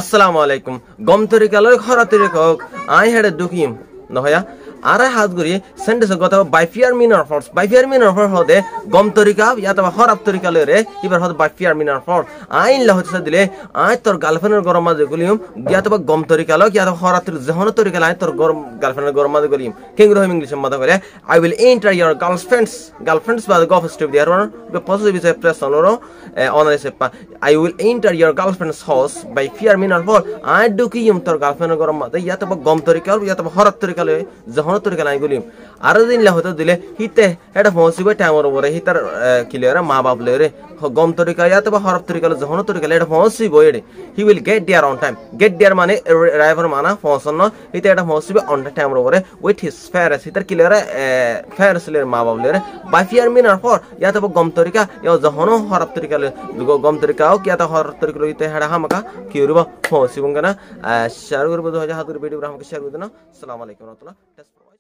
আসসালামু আলাইকুম গম তরিকালয় খরা তরিকক আই হেডে দুকিম নহয়া আরে হাত গুরি সেন্টেন্স গত বাইফিয়ার মিনার ফর্স বাইফিয়ার মিনার ফর হদে গম তরিকা ইয়াতবা খরাব তরিকালয় রে ইবার হদ বাইফিয়ার মিনার ফর আইন লা হচ্ছে দিলে আই তোর গার্লফ্রেন্ডের গরম মাঝে গলিম ইয়াতবা গম তরিকালয় ইয়াতবা খরাতের জহন তরিকালয় আই তোর গরম গার্লফ্রেন্ডের গরম মাঝে গলিম কিংগ্রো হিম ইংলিশ মাঝে করে I will enter your girlfriend's বা গফ step there one be positive is a press অনরো অনারে সেপা I will enter your girlfriend's house by fear মিনার ফর আই ডুকিম তোর গার্লফ্রেন্ডের গরম মাঝে ইয়াতবা গম তরিকাল ইয়াতবা খরাত তরিকালয় জহন তরিকা নাই গলিম আর দিন লা হতো দিলে হিতে এটা পৌঁছিবে টাইমর ওরে হিতার কিলেরে মা বাপ লেরে গম তরিকা ইয়াতবা খরাব তরিকাল জহন তরিকাল এটা পৌঁছিবে এডে he will get there on time get there মানে ড্রাইভার মানা পৌঁছন হিতে এটা পৌঁছিবে অন টাইমর ওরে উইথ হিজ ফেয়ারস হিতার কিলেরে ফেয়ারস লের মা বাপ লেরে বাই ফিয়ার মিনার ফর ইয়াতবা গম তরিকা ইয়া জহন খরাব তরিকাল গম তরিকাও কিয়াতা খরাব তরিকাল হিতে হেডা হামাকা কি হইব পৌঁছিবঙ্গনা শেয়ার করব 2000 হাতের ভিডিও আমাকে শেয়ার করে দেন আসসালামু আলাইকুম ওয়া রাহমাতুল্লাহ।